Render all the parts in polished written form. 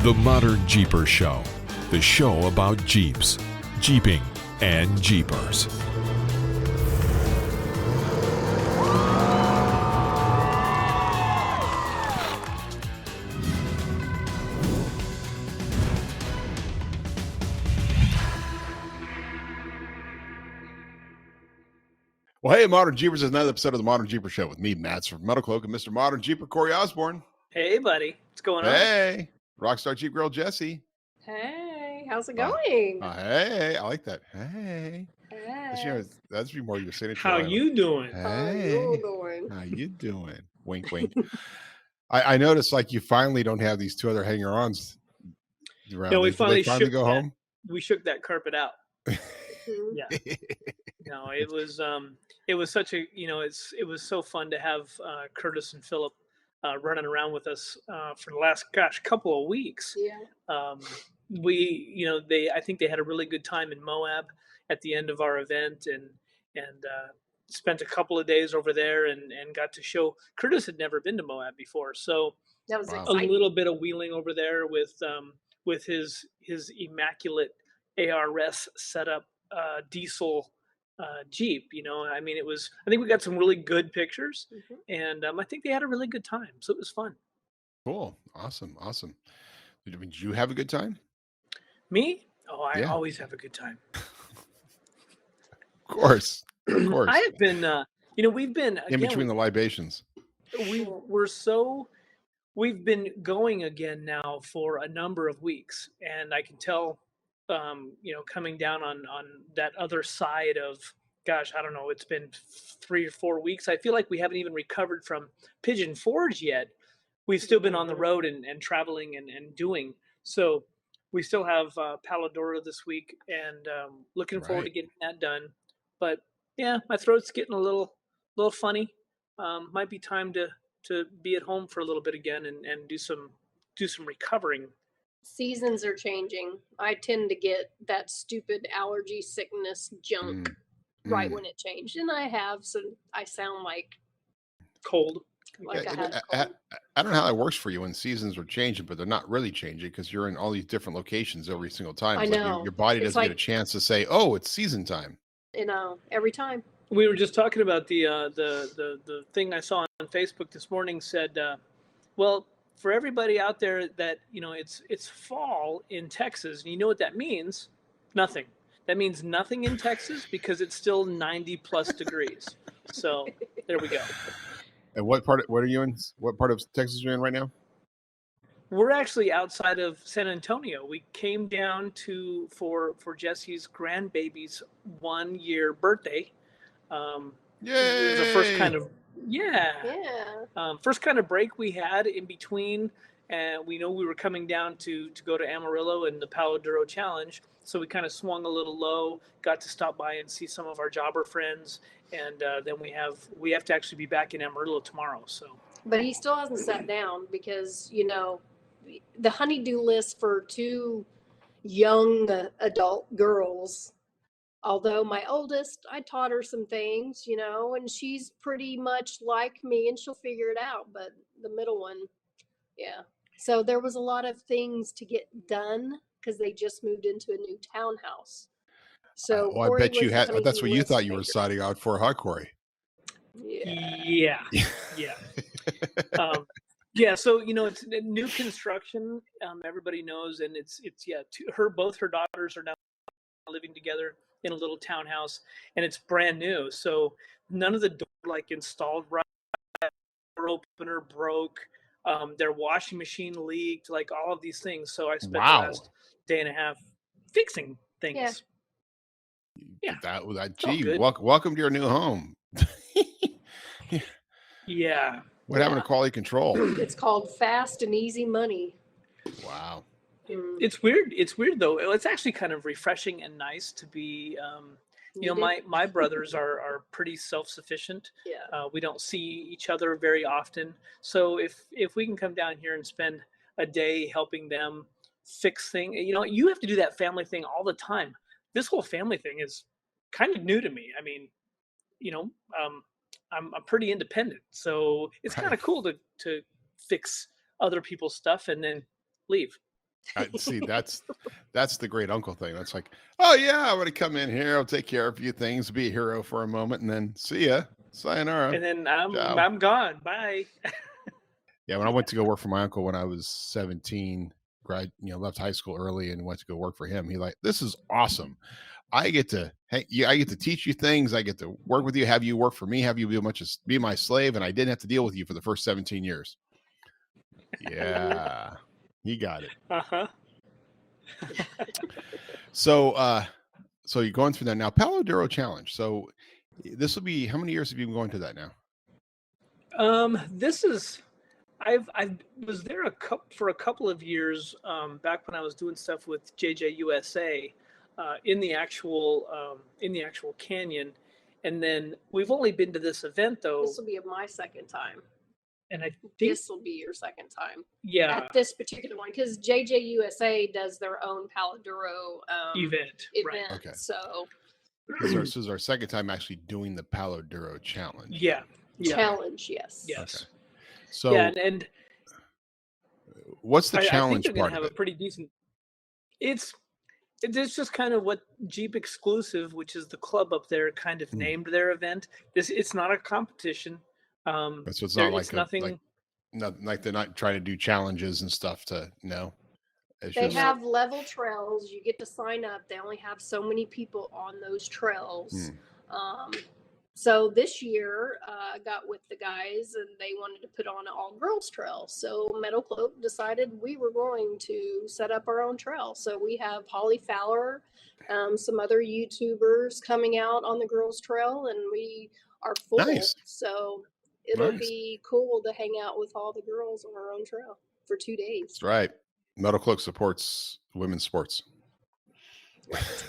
The ModernJeeper Show, the show about Jeeps, Jeeping, and Jeepers. Well, hey, Modern Jeepers is another episode of the ModernJeeper Show with me, Matts from Metalcloak, and Mr. Modern Jeeper, Corey Osborne. Hey, buddy. What's going on? Hey, Rockstar Jeep Girl, Jessy. Hey, how's it going? Hey, I like that. Hey. Hey. That's be more your signature. How you doing? How Hey. you doing? How you doing? Wink, wink. I noticed like you finally don't have these two other hanger-ons around. No, we Did finally they finally shook go that. home. We shook that carpet out. Mhm. Yeah. No, it was such a, it was so fun to have Curtis and Philip running around with us for the last, couple of weeks. Yeah. I think they had a really good time in Moab at the end of our event and spent a couple of days over there and got to show. Curtis had never been to Moab before, so That was Wow. a exciting. little bit of wheeling over there with his immaculate ARS setup diesel Jeep. I mean, I think we got some really good pictures, Mhm. and I think they had a really good time, so it was fun. Cool. Awesome. Did you have a good time? Me? Oh, I Yeah. always have a good time. Of course. Of course. I have been, we've been In between the libations. we've been going again now for a number of weeks, and I can tell, coming down on that other side of, gosh, I don't know, it's been 3 or 4 weeks. I feel like we haven't even recovered from Pigeon Forge yet. We've still been on the road and traveling and doing. So we still have Palo Duro this week, and looking forward to Right. getting that done. But yeah, my throat's getting a little funny. Might be time to be at home for a little bit again and do some recovering. Seasons are changing. I tend to get that stupid allergy sickness junk right Mm. when it changed, and I have. So I sound like Cold. I had a I cold. don't know how that works for you when seasons are changing, but they're not really changing because you're in all these different locations every single time. I It's like know. your body It's doesn't get a like- chance to say, "Oh, it's season time." Every time. We were just talking about the thing I saw on Facebook this morning said, well, for everybody out there that it's fall in Texas, and you know what that means? Nothing. That means nothing in Texas because it's still 90+ degrees. So there we go. And what part are you in? What part of Texas are you in right now? We're actually outside of San Antonio. We came down for Jesse's grandbaby's 1-year birthday. It was the first kind of first kind of break we had in between, and we know we were coming down to go to Amarillo and the Palo Duro Challenge, so we kind of swung a little low, got to stop by and see some of our jobber friends, and then we have to actually be back in Amarillo tomorrow. So, But he still hasn't sat down because the honeydew list for 2 young adult girls. Although my oldest, I taught her some things, and she's pretty much like me and she'll figure it out. But the middle one, yeah. So there was a lot of things to get done because they just moved into a new townhouse. So I Corey bet you was the had. That's honeydew what you list thought you were maker. signing out for, huh, Corey? Yeah. yeah. Yeah, so it's new construction. Everybody knows, and it's both her daughters are now living together in a little townhouse, and it's brand new. So none of the door installed right, door opener broke, their washing machine leaked, like all of these things. So I spent the last day and a half fixing things. Yeah. Gee, welcome to your new home. Yeah. What happened to quality control? It's called fast and easy money. Wow. It's weird. It's weird though. It's actually kind of refreshing and nice to be. My brothers are pretty self-sufficient. Yeah. We don't see each other very often, so if we can come down here and spend a day helping them fix things, you have to do that family thing all the time. This whole family thing is kind of new to me. I mean, I'm pretty independent, so it's kind of cool to fix other people's stuff and then leave. See, that's the great uncle thing. That's like, oh yeah, I'm gonna come in here. I'll take care of a few things, be a hero for a moment, and then see ya, sayonara. And then Ciao. I'm gone. Bye. Yeah, when I went to go work for my uncle when I was 17, left high school early and went to go work for him. He like, this is awesome. I get to I get to teach you things. I get to work with you, have you work for me, have you be my slave, and I didn't have to deal with you for the first 17 years. Yeah, he got it. Uh-huh. So you're going through that now. Palo Duro Challenge. So this will be, how many years have you been going to that now? This is, I was there for a couple of years back when I was doing stuff with JJ USA in the actual canyon, and then we've only been to this event though. This will be my second time. And I think this will be your second time. Yeah. At this particular one, because JJ USA does their own Palo Duro event. Right. Okay. So this is our second time actually doing the Palo Duro Challenge. Yeah. Challenge, yes. Yes. Okay. So yeah, and what's the challenge I think they're part gonna have of it? a pretty decent. It's just kind of what Jeep Exclusive, which is the club up there, kind of named their event. It's not a competition. So it's not like nothing. Like they're not trying to do challenges and stuff to no. They have level trails. You get to sign up. They only have so many people on those trails. So this year, I got with the guys and they wanted to put on an all girls trail. So Metalcloak decided we were going to set up our own trail. So we have Holly Fowler, some other YouTubers coming out on the girls trail, and we are full. Nice. So it'll be cool to hang out with all the girls on our own trail for 2 days. That's right. Metalcloak supports women's sports.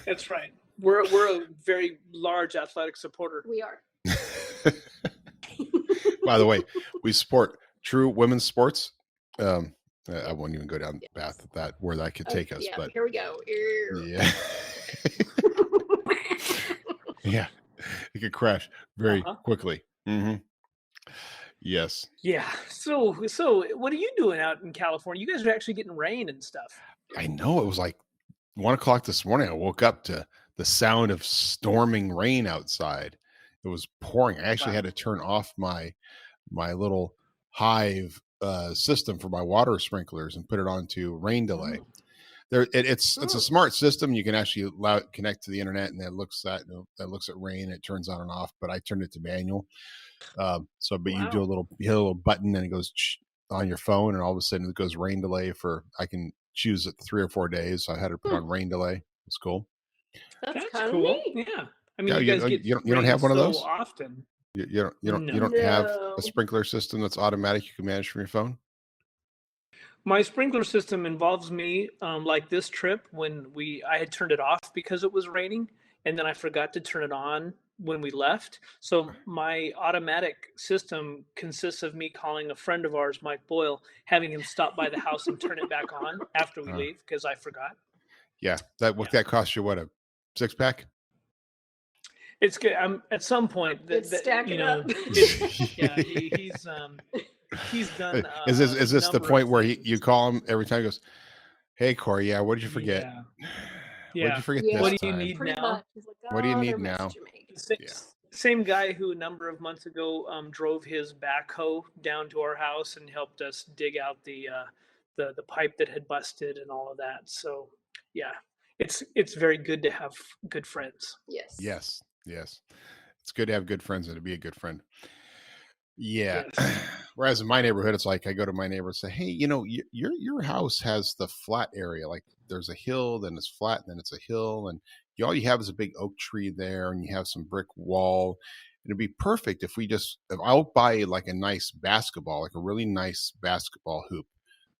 That's right. We're a very large athletic supporter. We are. By the way, we support true women's sports. I won't even go down the path of where that could take us. Yeah, but here we go. Yeah. Yeah. It could crash very quickly. Mm-hmm. Yes. Yeah. So what are you doing out in California? You guys are actually getting rain and stuff. I know. It was like 1 o'clock this morning. I woke up to the sound of storming rain outside. It was pouring. I actually had to turn off my little Hive system for my water sprinklers and put it onto rain delay. It's a smart system. You can actually connect to the internet, and that looks at rain. It turns on and off. But I turned it to manual. You do you hit a little button, and it goes on your phone, and all of a sudden it goes rain delay I can choose it 3 or 4 days. So I had to put on rain delay. It's cool. That's kind cool. of neat. Yeah. I mean, you guys get you don't have one of those often. You don't have a sprinkler system that's automatic you can manage from your phone? My sprinkler system involves me, like this trip when I had turned it off because it was raining, and then I forgot to turn it on when we left. So my automatic system consists of me calling a friend of ours, Mike Boyle, having him stop by the house and turn it back on after we leave because I forgot. Yeah, that cost you what, a 6-pack? It's good. At some point, stack it up. He's done. Is this the point where you call him every time? He goes, "Hey Corey, yeah, what did you forget? Yeah. What did you forget What this do you time? need now? Like, what do you need now?" Same guy who a number of months ago drove his backhoe down to our house and helped us dig out the pipe that had busted and all of that. So yeah, it's very good to have good friends. Yes. It's good to have good friends and to be a good friend. Yeah. Yes. Whereas in my neighborhood, it's like I go to my neighbor and say, "Hey, your house has the flat area. Like there's a hill, then it's flat, and then it's a hill, and all you have is a big oak tree there, and you have some brick wall. It'd be perfect if I'll buy like a nice basketball, like a really nice basketball hoop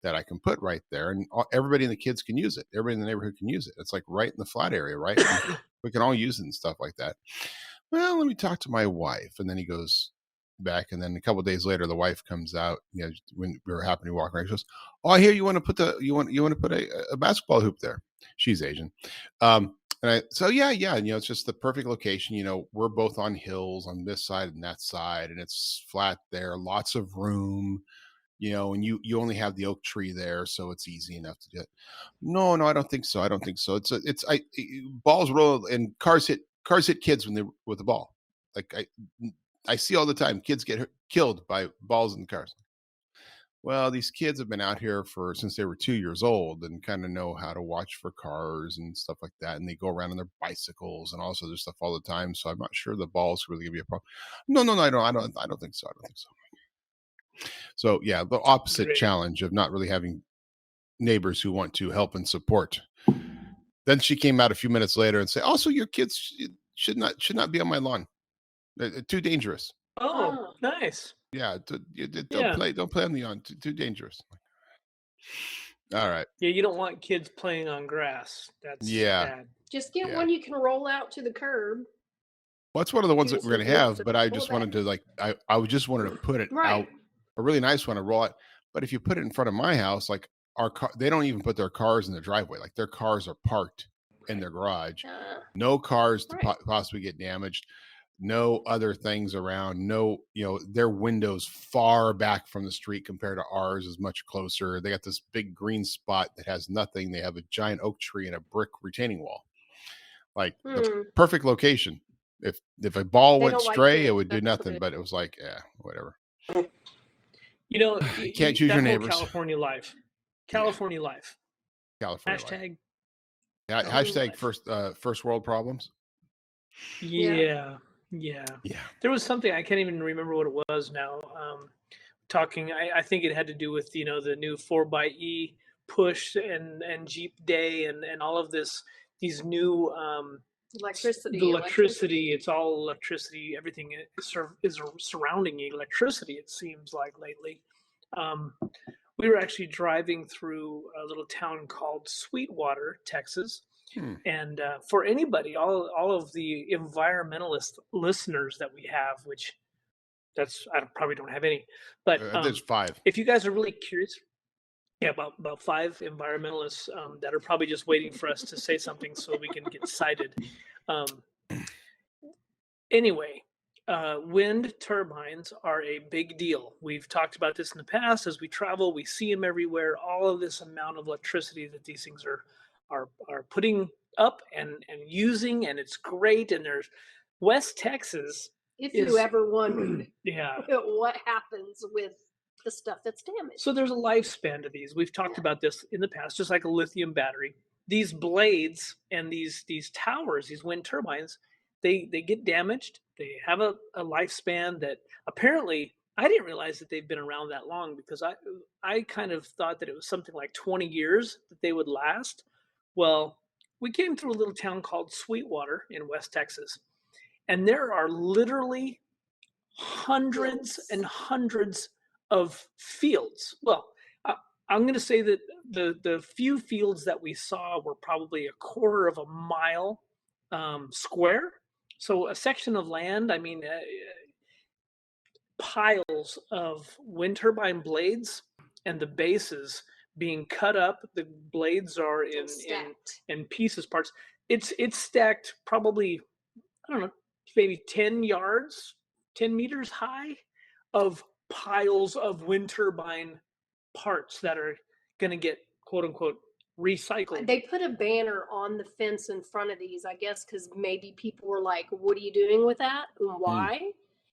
that I can put right there, and everybody and the kids can use it. Everybody in the neighborhood can use it. It's like right in the flat area, right? We can all use it and stuff like that." Well, let me talk to my wife. And then he goes back. And then a couple of days later, the wife comes out, when we were happening to walk around, she goes, "Oh, I hear you want to put a basketball hoop there." She's Asian. And it's just the perfect location. We're both on hills on this side and that side, and it's flat there, lots of room. and you only have the oak tree there, so it's easy enough to do it. No, I don't think so. I don't think so. Balls roll and cars hit kids when they with the ball. Like I see all the time kids get killed by balls in the cars. Well, these kids have been out here since they were 2 years old and kind of know how to watch for cars and stuff like that. And they go around on their bicycles and all this other stuff all the time. So I'm not sure the balls really going to be a problem. No, I don't think so. So yeah, the opposite challenge of not really having neighbors who want to help and support. Then she came out a few minutes later and said, also, your kids should not be on my lawn. Too dangerous. Oh, nice. Yeah, don't play on the lawn. Too dangerous. All right. Yeah, you don't want kids playing on grass. That's bad. Just get one you can roll out to the curb. Well, that's one of the ones that we're going to have, but I just wanted to I just wanted to put it out, a really nice one to roll it. But if you put it in front of my house, like they don't even put their cars in the driveway. Like their cars are parked in their garage. No cars to possibly get damaged. No other things around. No, their windows far back from the street compared to ours is much closer. They got this big green spot that has nothing. They have a giant oak tree and a brick retaining wall. Like the perfect location. If a ball went stray, it would do nothing. But it was like, whatever. You can't choose your neighbors. California life. California life. Hashtag. Yeah. Hashtag first world problems. Yeah. There was something, I can't even remember what it was now. I think it had to do with the new 4xe push and Jeep Day and all of these new electricity. It's all electricity. Everything is surrounding electricity, it seems like lately. We were actually driving through a little town called Sweetwater, Texas. And for anybody, all of the environmentalist listeners that we have, which I probably don't have any, but there's 5. If you guys are really curious, about 5 environmentalists that are probably just waiting for us to say something so we can get cited. Anyway, wind turbines are a big deal. We've talked about this in the past. As we travel, we see them everywhere. All of this amount of electricity that these things are putting up and using, and it's great. And there's West Texas. If you ever wondered what happens with the stuff that's damaged. So there's a lifespan to these. We've talked about this in the past, just like a lithium battery. These blades and these towers, these wind turbines, they get damaged. They have a lifespan that apparently, I didn't realize that they've been around that long, because I kind of thought that it was something like 20 years that they would last. Well, we came through a little town called Sweetwater in West Texas, and there are literally hundreds and hundreds of fields. Well, I'm going to say that the few fields that we saw were probably a quarter of a mile square. So a section of land, piles of wind turbine blades, and the bases being cut up. The blades are in pieces, parts. It's stacked probably, I don't know, maybe 10 meters high of piles of wind turbine parts that are going to get, quote unquote, recycled. They put a banner on the fence in front of these, I guess, because maybe people were like, what are you doing with that and why?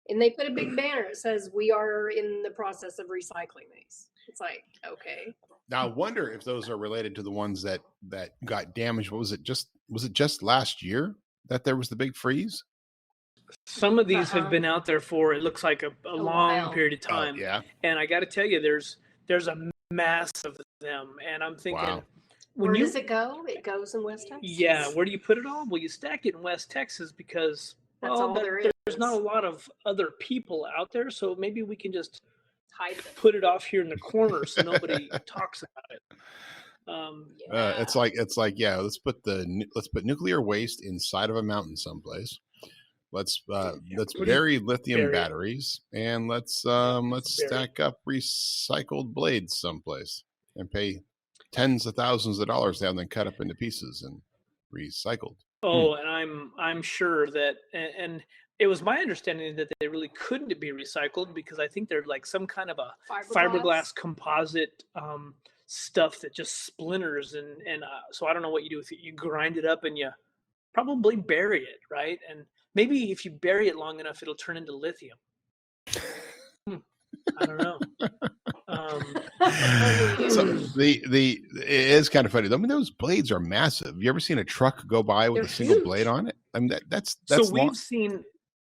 And they put a big banner. It says, we are in the process of recycling these. It's like, okay. Now I wonder if those are related to the ones that got damaged. Was it just last year that there was the big freeze? Some of these have been out there for, it looks like a long period of time. Yeah. And I got to tell you, there's a mass of them. And I'm thinking, where does it go? It goes in West Texas. Yeah. Where do you put it all? Well, you stack it in West Texas because there's not a lot of other people out there. So maybe we can just put it off here in the corner so nobody talks about it. It's like let's put nuclear waste inside of a mountain someplace. Let's bury lithium batteries, and let's stack up recycled blades someplace and pay tens of thousands of dollars to have them cut up into pieces and recycled. Oh, and I'm sure that, and it was my understanding that they really couldn't be recycled because I think they're like some kind of a fiberglass composite stuff that just splinters. And so I don't know what you do with it. You grind it up and you probably bury it, right? And maybe if you bury it long enough, it'll turn into lithium. I don't know. So it is kind of funny. I mean, those blades are massive. You ever seen a truck go by with a single blade on it? I mean, that's so long.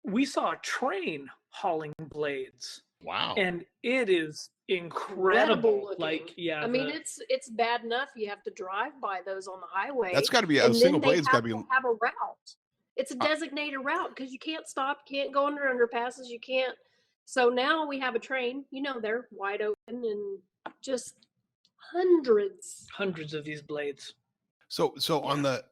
We saw a train hauling blades. Wow. And it is incredible. Like, yeah. I mean, it's bad enough you have to drive by those on the highway. That's got to be a single blade's got to be have a route. It's a designated route because you can't stop, can't go under underpasses, you can't. So now we have a train, they're wide open and just hundreds of these blades. So on the,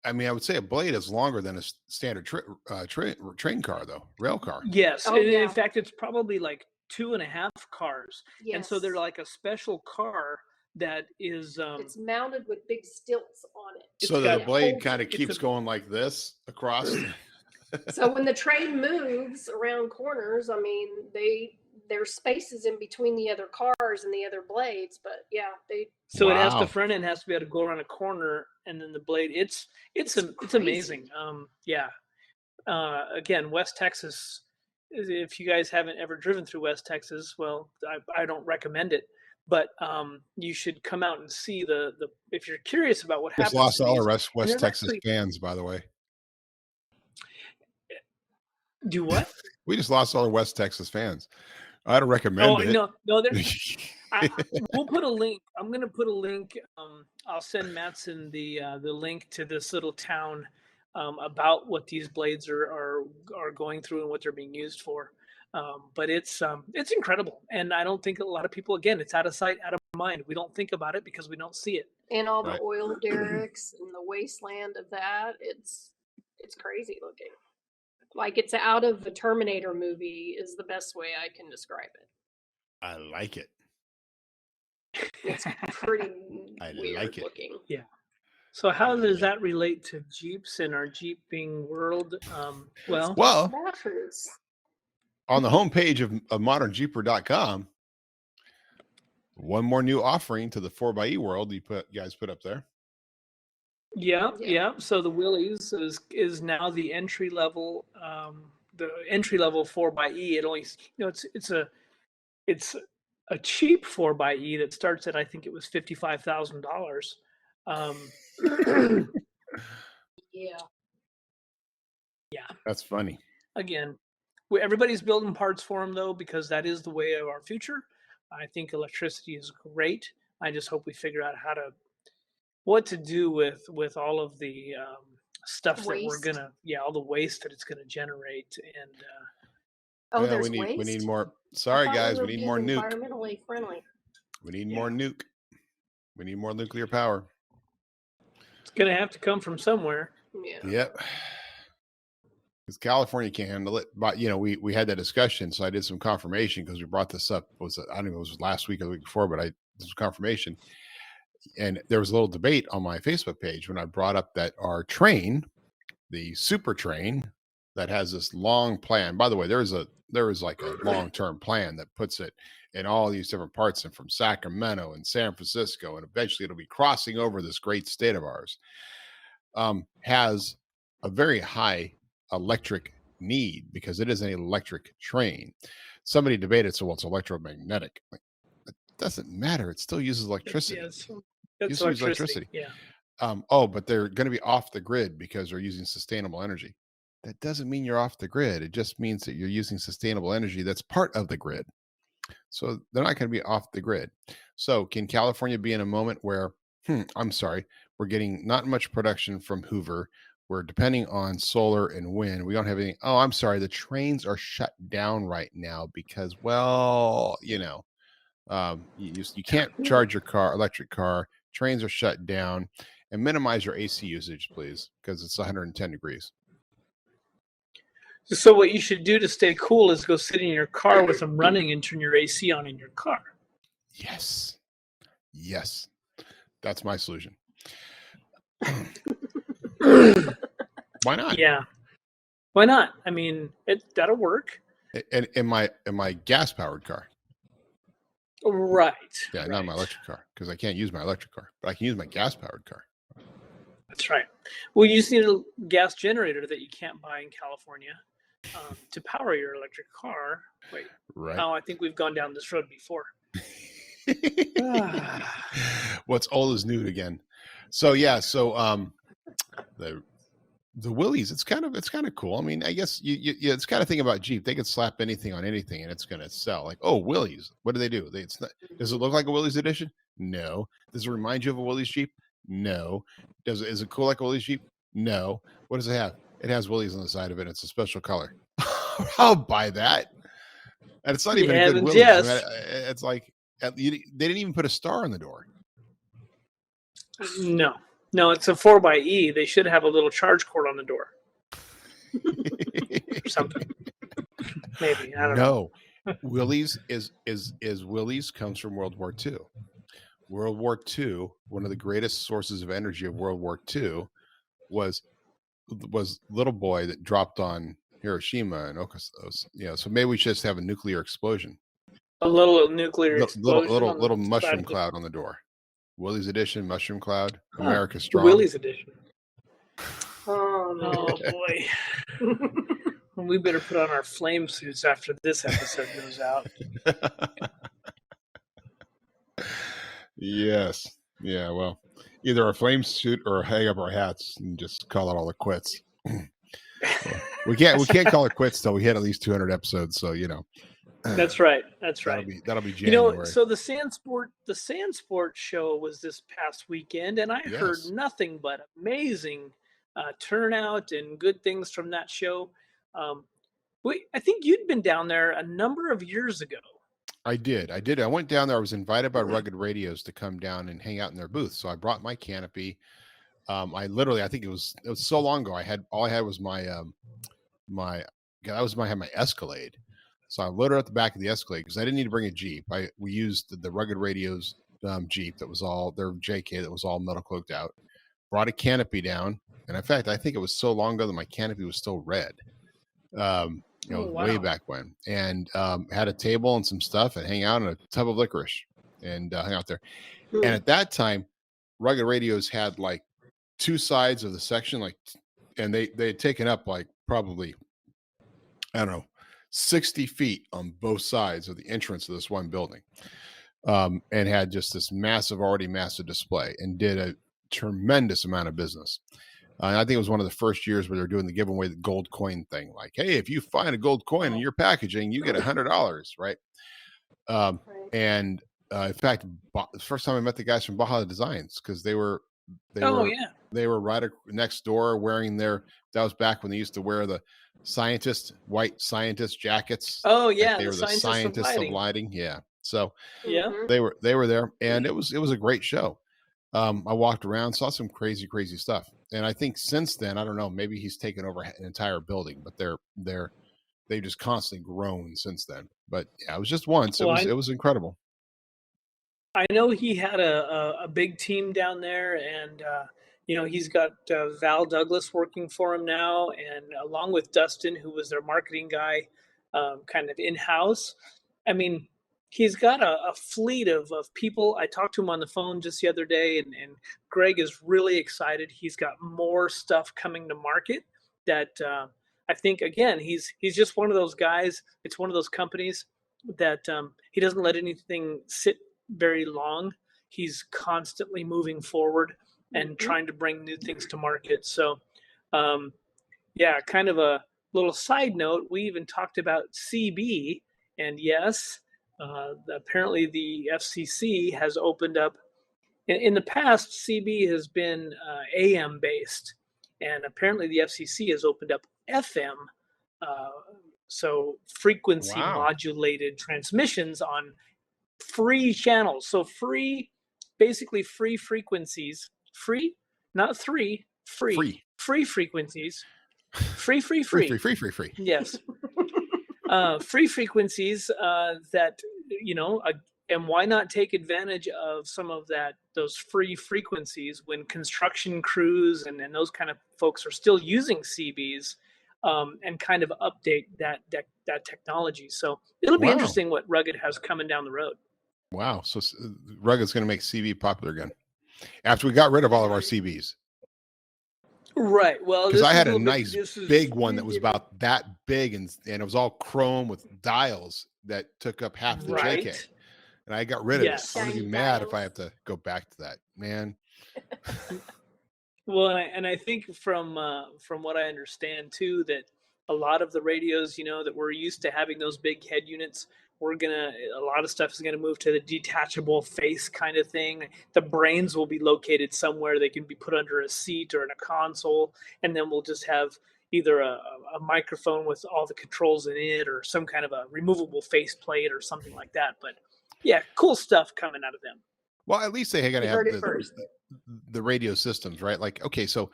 I mean, I would say a blade is longer than a standard train car, though, rail car. Yes. In fact, it's probably like 2.5 cars. Yes. And so they're like a special car that is it's mounted with big stilts on it. So the blade kind of keeps going like this across. So when the train moves around corners, I mean, there's spaces in between the other cars and the other blades, but So it has, the front end has to be able to go around a corner, and then the blade. It's amazing. Again, West Texas. If you guys haven't ever driven through West Texas, well, I don't recommend it. But you should come out and see the. If you're curious about what happens. Just lost all our West Texas fans, by the way. Do what? We just lost all our West Texas fans. I don't recommend it. No, we'll put a link. I'm going to put a link. I'll send Matson the link to this little town about what these blades are going through and what they're being used for. But it's incredible, and I don't think a lot of people. Again, it's out of sight, out of mind. We don't think about it because we don't see it. And all the oil derricks and the wasteland of that. It's crazy looking. Like it's out of a Terminator movie is the best way I can describe it. I like it. It's pretty weird looking. Yeah. So how does that relate to Jeeps and our Jeeping world? Well, on the homepage of ModernJeeper.com, one more new offering to the 4xe world you guys put up there. Yeah. So the Willys is now the entry level 4xe. It only it's a cheap 4xe that starts at, I think it was $55,000. Yeah. That's funny. Again, everybody's building parts for them though, because that is the way of our future. I think electricity is great. I just hope we figure out what to do with all of the stuff that we're gonna, all the waste that it's gonna generate. And we need more. Sorry guys, we need more nuke. Environmentally friendly. We need more nuke. We need more nuclear power. It's gonna have to come from somewhere. Yeah. Yep. Because California can't handle it. But we had that discussion, so I did some confirmation because we brought this up. I don't know if it was last week or the week before, but I did some confirmation. And there was a little debate on my Facebook page when I brought up that our train, the super train, that has this long plan. By the way, there is like a long-term plan that puts it in all these different parts, and from Sacramento and San Francisco, and eventually it'll be crossing over this great state of ours. Has a very high electric need because it is an electric train. Somebody debated, so it's electromagnetic. Like, it doesn't matter. It still uses electricity. It's electricity. Yeah. But they're going to be off the grid because they're using sustainable energy. That doesn't mean you're off the grid. It just means that you're using sustainable energy that's part of the grid. So they're not going to be off the grid. So can California be in a moment where, we're getting not much production from Hoover. We're depending on solar and wind. We don't have anything. Oh, I'm sorry. The trains are shut down right now because, you can't charge your electric car. Trains are shut down. And minimize your AC usage, please, because it's 110 degrees. So what you should do to stay cool is go sit in your car with them running and turn your AC on in your car. Yes. That's my solution. Why not? Yeah. Why not? I mean, that'll work. And in my gas powered car. Right. Yeah, not my electric car, because I can't use my electric car, but I can use my gas powered car. That's right. Well, you just need a gas generator that you can't buy in California to power your electric car. Wait, right? Oh, I think we've gone down this road before. What's old is new again. So yeah, the Willys, it's kind of cool. I mean, I guess you it's kind of thing about Jeep. They could slap anything on anything and it's going to sell. Like, oh, Willys. What do? Does it look like a Willys edition? No. Does it remind you of a Willys Jeep? No. Is it cool like a Willys Jeep? No. What does it have? It has Willys on the side of it. It's a special color. I'll buy that. And it's not even a good Willys. I mean, it's like they didn't even put a star on the door. No, it's a 4xe. They should have a little charge cord on the door. Or something. Maybe. I don't know. Willys is Willys comes from World War II. World War II, one of the greatest sources of energy of World War II was little boy that dropped on Hiroshima and Okinawa. So maybe we should just have a nuclear explosion. A little nuclear explosion. Little mushroom cloud on the door. Willys edition, mushroom cloud, America strong. Willys edition. Oh boy. We better put on our flame suits after this episode goes out. Yes. Yeah, well, either a flame suit or hang up our hats and just call it all the quits. We can't call it quits till we hit at least 200 episodes, so That's right. That'll be January. So the Sandsport show was this past weekend, and I heard nothing but amazing turnout and good things from that show. I think you'd been down there a number of years ago. I did. I went down there. I was invited by Rugged Radios to come down and hang out in their booth. So I brought my canopy. I think it was so long ago. I had was my I had my Escalade. So I loaded up the back of the Escalade because I didn't need to bring a Jeep. We used the Rugged Radios Jeep that was all their JK that was all metal cloaked out. Brought a canopy down, and in fact, I think it was so long ago that my canopy was still red. Way back when, and had a table and some stuff, and hang out in a tub of licorice, and hang out there. And at that time, Rugged Radios had like two sides of the section, and they had taken up like probably, I don't know, 60 feet on both sides of the entrance of this one building, and had just this already massive display, and did a tremendous amount of business. I think it was one of the first years where they're doing the giveaway the gold coin thing. Like, hey, if you find a gold coin in your packaging, you get $100, right? And in fact, the first time I met the guys from Baja Designs, because they were right next door wearing that was back when they used to wear the white scientist jackets. Oh yeah, they were the scientists of lighting. Yeah. So they were there, and it was a great show. I walked around, saw some crazy stuff, and I think since then, I don't know, maybe he's taken over an entire building, but they've just constantly grown since then. But yeah, it was just once. It was incredible. I know he had a big team down there, and he's got Val Douglas working for him now, and along with Dustin, who was their marketing guy, kind of in-house. I mean, he's got a fleet of people. I talked to him on the phone just the other day, and Greg is really excited. He's got more stuff coming to market that I think, again, he's just one of those guys. It's one of those companies that he doesn't let anything sit very long. He's constantly moving forward and trying to bring new things to market. So, kind of a little side note, we even talked about CB, and yes, apparently the FCC has opened up. In the past, CB has been AM based, and apparently the FCC has opened up FM, so frequency modulated transmissions on free channels. So basically free frequencies, free frequencies, free. Yes. Free frequencies that, and why not take advantage of some of those free frequencies when construction crews and those kind of folks are still using CBs. and kind of update that technology. So it'll be interesting what Rugged has coming down the road. Wow. So Rugged's going to make CB popular again after we got rid of all of our CBs. Right. Well, because I had a nice big one that was about that big, and it was all chrome with dials that took up half the JK, and I got rid of it. I'm gonna be mad if I have to go back to that, man. Well, and I think from what I understand too, that a lot of the radios, that we're used to having those big head units, a lot of stuff is gonna move to the detachable face kind of thing. The brains will be located somewhere. They can be put under a seat or in a console, and then we'll just have either a microphone with all the controls in it, or some kind of a removable face plate or something like that. But yeah, cool stuff coming out of them. Well, at least they got to have the radio systems, right? Like, okay, so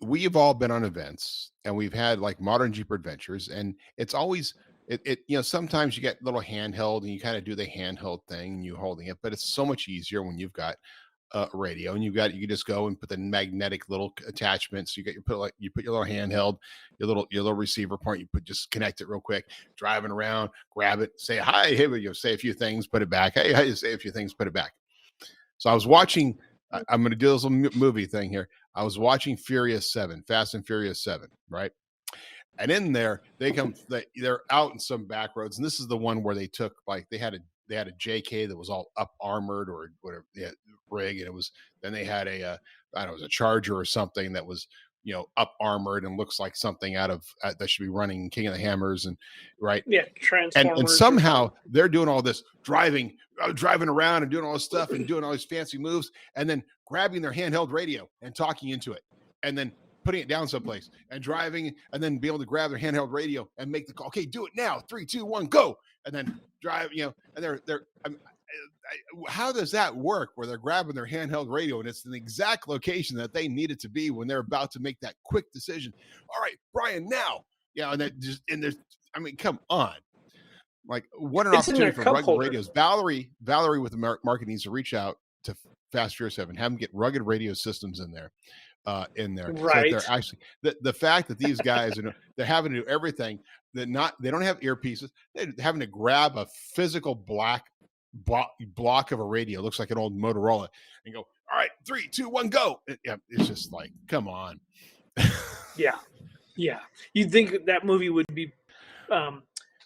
we've all been on events and we've had like Modern Jeeper Adventures, and it's always sometimes you get little handheld and you kind of do the handheld thing and you holding it, but it's so much easier when you've got a radio and you can just go and put the magnetic little attachments. You put your little handheld, your little receiver point, just connect it real quick, driving around, grab it, say hi, hey, say a few things, put it back. Hey, say a few things, put it back. So I was watching, I'm going to do this little movie thing here. I was watching Fast and Furious 7, right? And in there, they're out in some back roads. And this is the one where they took, like, they had a JK that was all up armored or whatever, rig. And then they had I don't know, it was a Charger or something that was, up armored and looks like something out of, that should be running King of the Hammers, and right. Yeah. Transformers. And somehow they're doing all this driving around and doing all this stuff and doing all these fancy moves, and then grabbing their handheld radio and talking into it, and then putting it down someplace and driving, and then be able to grab their handheld radio and make the call. Okay, do it now. 3, 2, 1, go. And then drive, and how does that work where they're grabbing their handheld radio and it's in the exact location that they need it to be when they're about to make that quick decision? All right, Brian, now. There's, come on. Like, what an opportunity for Rugged Radios. Valerie with the market needs to reach out to Fast Furious 7, have them get Rugged radio systems in there. Right. So they're actually the fact that these guys they're having to do everything, they don't have earpieces, they're having to grab a physical black block of a radio, looks like an old Motorola, and go, all right, 3, 2, 1, go. It's just like, come on. Yeah. You'd think that movie would be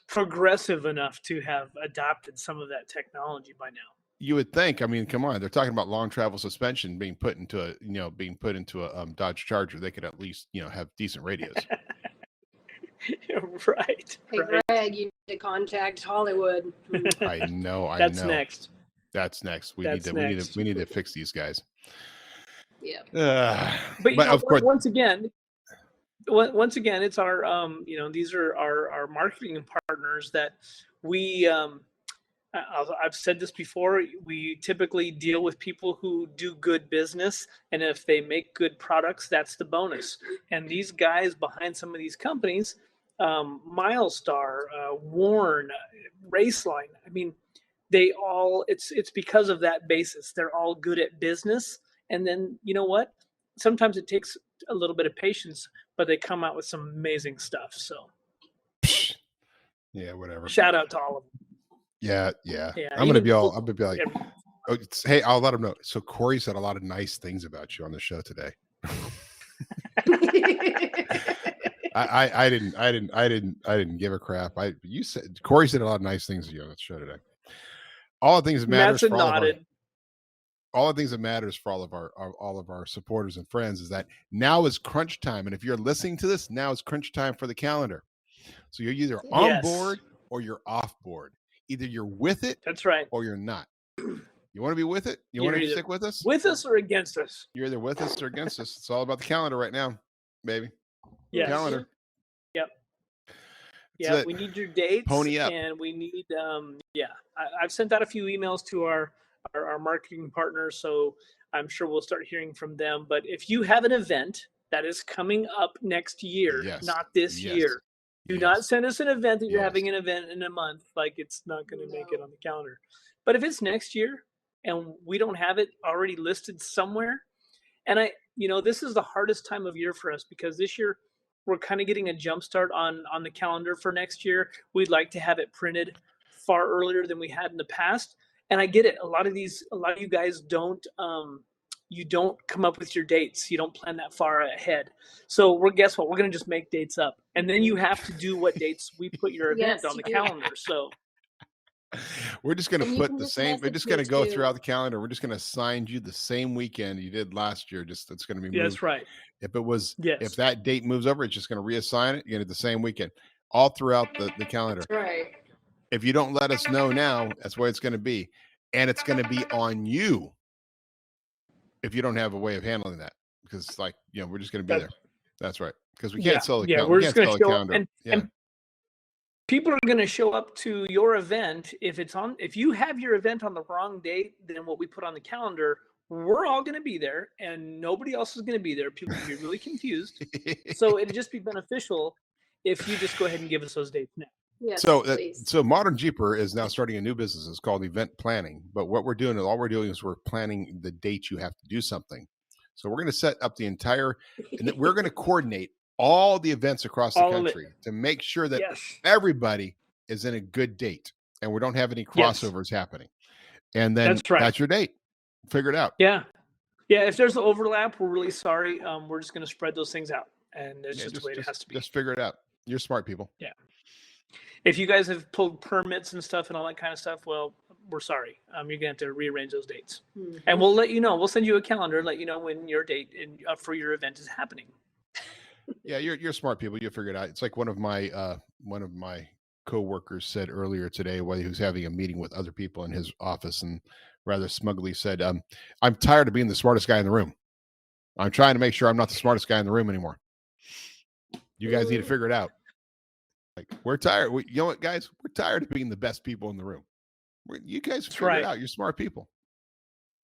progressive enough to have adopted some of that technology by now. You would think. Come on. They're talking about long travel suspension being put into a Dodge Charger. They could at least, have decent radios. Right. Hey, Greg, you need to contact Hollywood. I know. That's next. That's next. We need to fix these guys. Yeah. But of course, once again, it's our these are our marketing partners that we. I've said this before, we typically deal with people who do good business, and if they make good products, that's the bonus. And these guys behind some of these companies, Milestar, Warn, Raceline, they all, it's because of that basis. They're all good at business. And then, you know what? Sometimes it takes a little bit of patience, but they come out with some amazing stuff. So yeah, whatever. Shout out to all of them. Yeah. I'm gonna be like, hey, I'll let them know. So Corey said a lot of nice things about you on the show today. I didn't give a crap. Corey said a lot of nice things to you on the show today. All the things that matters for all the things that matters for all of our supporters and friends is that now is crunch time. And if you're listening to this, now is crunch time for the calendar. So you're either on board or you're off board. Either you're with it, that's right, or you're not. You want to be with it? You want to stick with us? With us or against us? You're either with us or against us. It's all about the calendar right now, baby. Yes. Calendar. Yep. Yeah, we need your dates. Pony up. And we need, I've sent out a few emails to our marketing partners, so I'm sure we'll start hearing from them. But if you have an event that is coming up next year, not this year, do not send us an event that you're having an event in a month. Like, it's not going to make it on the calendar. But if it's next year and we don't have it already listed somewhere, and this is the hardest time of year for us because this year we're kind of getting a jump start on the calendar for next year. We'd like to have it printed far earlier than we had in the past. And I get it. A lot of you guys don't you don't come up with your dates. You don't plan that far ahead. So guess what? We're going to just make dates up. And then you have to do what dates we put your event on the calendar. So we're just going to put the same, we're just going to go too. throughout the calendar. We're just going to assign you the same weekend you did last year. Just it's going to be moved. Yeah, that's right. If it was, Yes. if that date moves over, it's just going to reassign it. You're going to do the same weekend all throughout the calendar. That's right. If you don't let us know now, that's where it's going to be. And it's going to be on you if you don't have a way of handling that. Because like, you know, we're just going to be there. That's right. Because we can't sell the calendar. We're just going to show calendar. and people are going to show up to your event. If you have your event on the wrong date than what we put on the calendar, we're all going to be there and nobody else is going to be there. People will be really confused. So it'd just be beneficial if you just go ahead and give us those dates now. Yes, so Modern Jeeper is now starting a new business. It's called event planning. But what we're doing is we're planning the date you have to do something. So we're going to set up the entire, and we're going to coordinate all the events across the country to make sure that everybody is in a good date and we don't have any crossovers happening. And then that's your date. Figure it out. Yeah. Yeah. If there's an overlap, we're really sorry. We're just going to spread those things out. And it's just the way it has to be. Just figure it out. You're smart people. Yeah. If you guys have pulled permits and stuff and all that kind of stuff, well, we're sorry. You're going to have to rearrange those dates. Mm-hmm. And we'll let you know. We'll send you a calendar and let you know when your date for your event is happening. Yeah, you're smart people. You figure it out. It's like one of my coworkers said earlier today while he was having a meeting with other people in his office and rather smugly said, I'm tired of being the smartest guy in the room. I'm trying to make sure I'm not the smartest guy in the room anymore. You guys need to figure it out. Like, we're tired. You know what, guys? We're tired of being the best people in the room. You guys figure it out. You're smart people.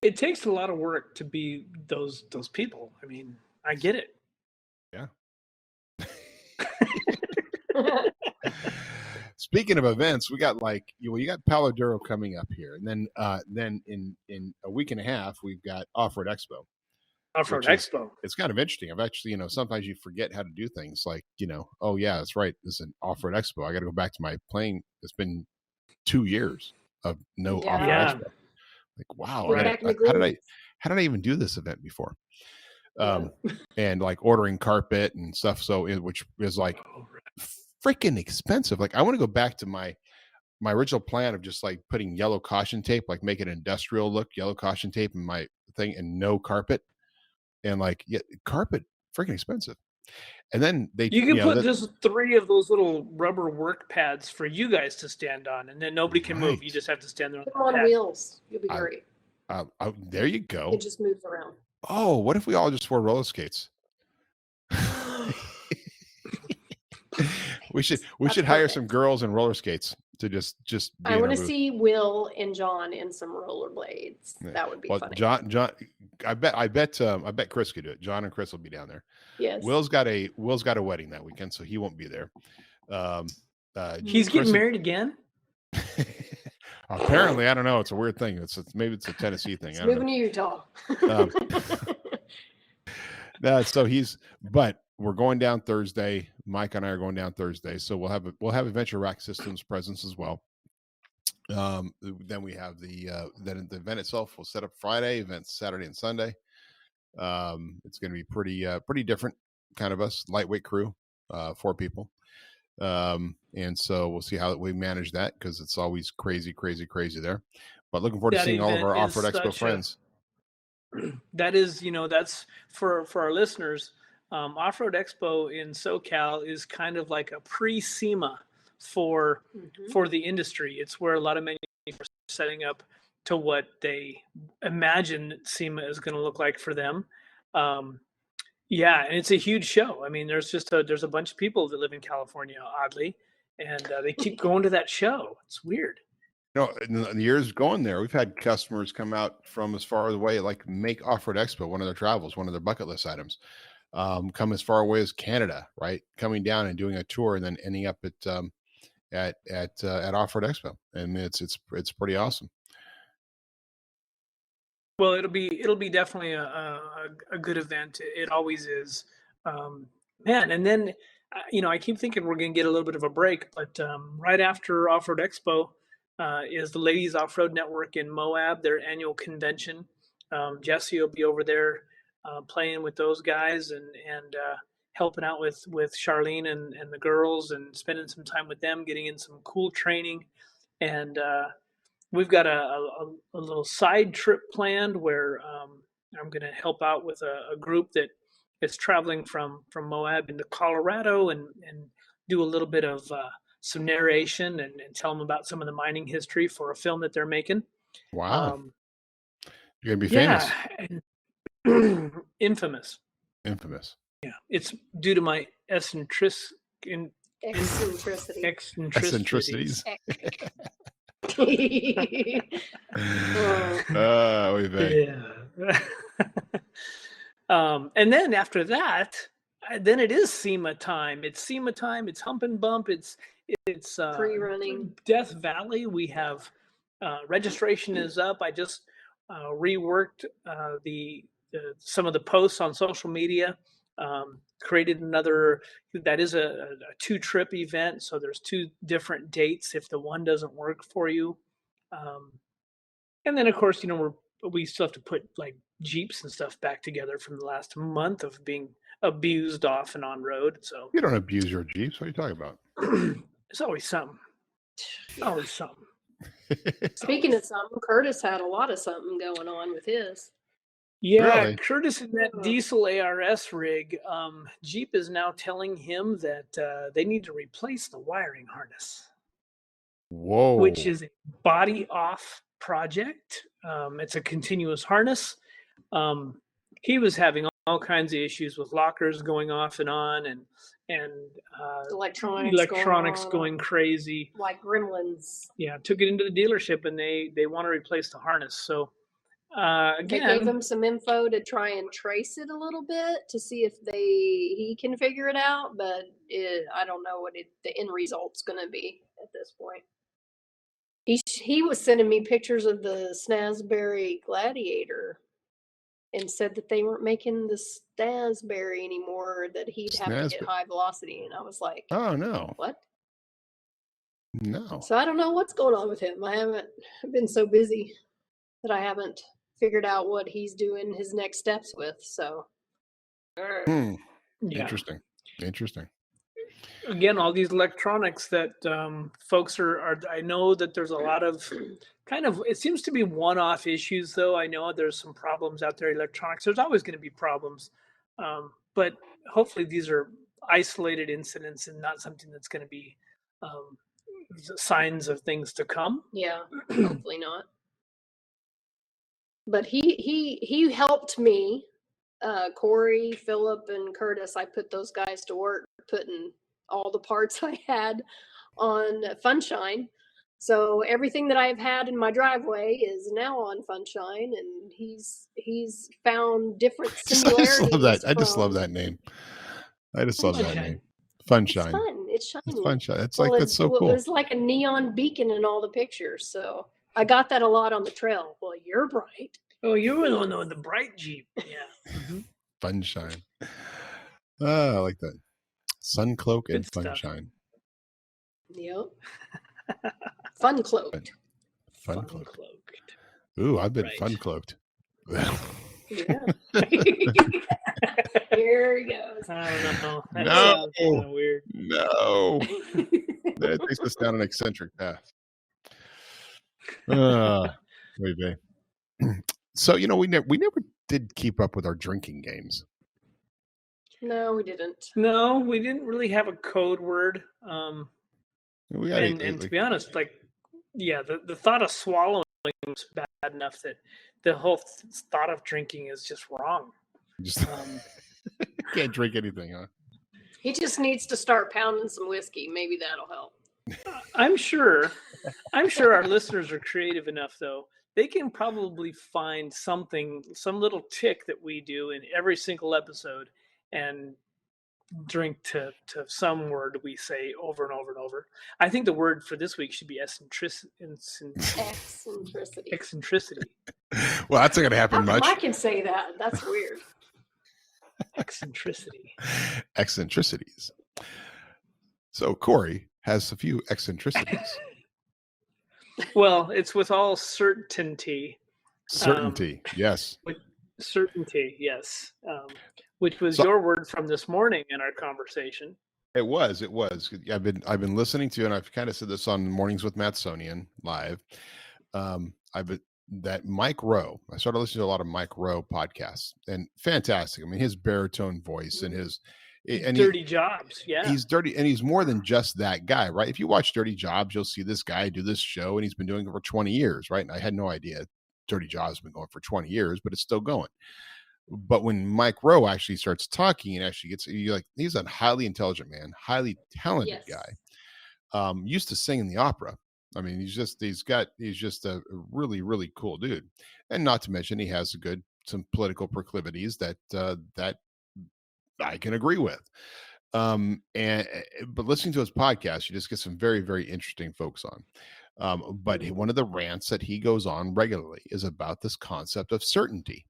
It takes a lot of work to be those people. I mean, I get it. Yeah. Speaking of events, we got you got Palo Duro coming up here, and then in a week and a half we've got Off Road Expo. Off Road Expo. It's kind of interesting. I've actually, sometimes you forget how to do things. Like, oh yeah, that's right. This is an Off Road Expo. I got to go back to my playing. It's been 2 years of no Off Road Expo. Like, wow, how did I even do this event before? And like ordering carpet and stuff. So which is like freaking expensive. Like, I want to go back to my original plan of just like putting yellow caution tape, like make it an industrial look, yellow caution tape in my thing and no carpet. And like, carpet, freaking expensive. And then you can put just 3 of those little rubber work pads for you guys to stand on, and then nobody can move. You just have to stand there on wheels. You'll be great. There you go. It just moves around. Oh, what if we all just wore roller skates? we should hire some girls in roller skates to just I want to see Will and John in some rollerblades. Yeah. That would be funny. John, I bet Chris could do it. John and Chris will be down there. Yes. Will's got a wedding that weekend, so he won't be there. He's getting married again. Apparently, I don't know. It's a weird thing. Maybe it's a Tennessee thing. He's moving to Utah. But we're going down Thursday. Mike and I are going down Thursday, so we'll have Adventure Rack Systems presence as well. Then we have the event itself. We'll set up Friday, events Saturday and Sunday. It's going to be pretty different kind of us, lightweight crew, 4 people. And so we'll see how we manage that, because it's always crazy there. But looking forward to seeing all of our Off Road Expo friends. That is, that's for our listeners. Off Road Expo in SoCal is kind of like a pre-SEMA for the industry. It's where a lot of manufacturers are setting up to what they imagine SEMA is going to look like for them. And it's a huge show. I mean, there's a bunch of people that live in California, oddly, and they keep going to that show. It's weird. In the years going there, we've had customers come out from as far away, like make Off Road Expo one of their travels, one of their bucket list items. Come as far away as Canada, right? Coming down and doing a tour and then ending up at Off Road Expo, and it's pretty awesome. Well, it'll be definitely a good event. It always is, man. And then I keep thinking we're going to get a little bit of a break, but right after Off Road Expo is the Ladies Off Road Network in Moab, their annual convention. Jessy will be over there playing with those guys and helping out with Charlene and the girls and spending some time with them, getting in some cool training. And we've got a little side trip planned where I'm going to help out with a group that is traveling from Moab into Colorado and do a little bit of some narration and tell them about some of the mining history for a film that they're making. Wow. You're going to be famous. Yeah. Infamous. Yeah. It's due to my eccentricities. And then after that, then it is SEMA time. It's SEMA time. It's hump and bump. It's pre-running Death Valley. We have registration is up. I just reworked some of the posts on social media. Created another that is a 2-trip event, so there's 2 different dates if the one doesn't work for you. And then of course, we still have to put like Jeeps and stuff back together from the last month of being abused off and on road. So you don't abuse your Jeeps. What are you talking about? It's always something. Always something. Speaking of something, Curtis had a lot of something going on with his. Yeah, Really? Curtis in that diesel ARS rig, Jeep is now telling him that they need to replace the wiring harness. Whoa. Which is a body off project. It's a continuous harness. He was having all kinds of issues with lockers going off and on and electronics going crazy. Like gremlins. Yeah, took it into the dealership and they want to replace the harness. So again, they gave him some info to try and trace it a little bit to see if he can figure it out, but I don't know what the end result's going to be at this point. He was sending me pictures of the Snazberry Gladiator and said that they weren't making the Snazberry anymore, that he'd have to get high velocity. And I was like, oh, no. What? No. So I don't know what's going on with him. I haven't been so busy that I haven't figured out what he's doing his next steps with. So. Yeah. Interesting. Again, all these electronics that folks are, I know that there's a lot of it seems to be one-off issues, though. I know there's some problems out there, electronics. There's always going to be problems. But hopefully these are isolated incidents and not something that's going to be signs of things to come. Yeah, hopefully not. But he helped me. Corey, Philip, and Curtis, I put those guys to work putting all the parts I had on Funshine. So everything that I've had in my driveway is now on Funshine, and he's found different similarities. I just love that name. I just love that name. Funshine. It's fun. It's shiny. It's Funshine. That's so cool. There's like a neon beacon in all the pictures. So I got that a lot on the trail. Well, you're bright. Oh, you were the one with the bright Jeep. Yeah. Mm-hmm. Funshine. I like that. Suncloak and Funshine. Yep. Fun cloaked. Fun cloaked. Ooh, I've been fun cloaked. Yeah. Here he goes. I don't know. That No. sounds kind of weird. No. That takes us down an eccentric path. Maybe. So, we never did keep up with our drinking games. No, we didn't. No, we didn't really have a code word. And to be honest, the thought of swallowing was bad enough that the whole thought of drinking is just wrong. Can't drink anything, huh? He just needs to start pounding some whiskey. Maybe that'll help. I'm sure our listeners are creative enough, though. They can probably find some little tick that we do in every single episode and drink to some word we say over and over and over. I think the word for this week should be eccentricity. Well, that's not going to happen much. I can say that. That's weird. Eccentricity. Eccentricities. So Corey has a few eccentricities. Well, it's with all certainty. Certainty, yes. Certainty, yes. Which was your word from this morning in our conversation. It was. I've been listening to, and I've kind of said this on Mornings with Matsonian live. That Mike Rowe. I started listening to a lot of Mike Rowe podcasts, and fantastic. I mean, his baritone voice and his Dirty Jobs. Yeah, he's dirty, and he's more than just that guy, right? If you watch Dirty Jobs, you'll see this guy do this show, and he's been doing it for 20 years, right? And I had no idea Dirty Jobs has been going for 20 years, but it's still going. But when Mike Rowe actually starts talking and actually you're like, he's a highly intelligent man, highly talented guy. Used to sing in the opera. I mean, he's just a really, really cool dude. And not to mention, he has some political proclivities that I can agree with. But listening to his podcast, you just get some very, very interesting folks on. But one of the rants that he goes on regularly is about this concept of certainty.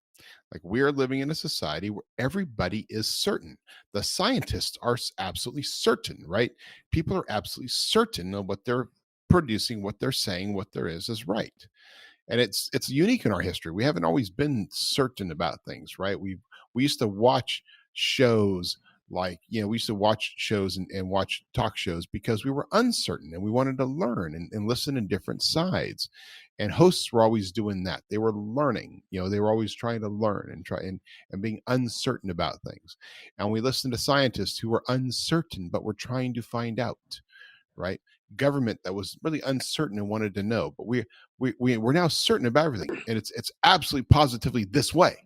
Like, we are living in a society where everybody is certain. The scientists are absolutely certain, right? People are absolutely certain of what they're producing, what they're saying, what there is right. And it's unique in our history. We haven't always been certain about things, right? We used to watch shows we used to watch shows and watch talk shows because we were uncertain and we wanted to learn and listen to different sides. And hosts were always doing that. They were learning, they were always trying to learn and being uncertain about things. And we listened to scientists who were uncertain, but were trying to find out, right? Government that was really uncertain and wanted to know, but we're now certain about everything. And it's absolutely positively this way.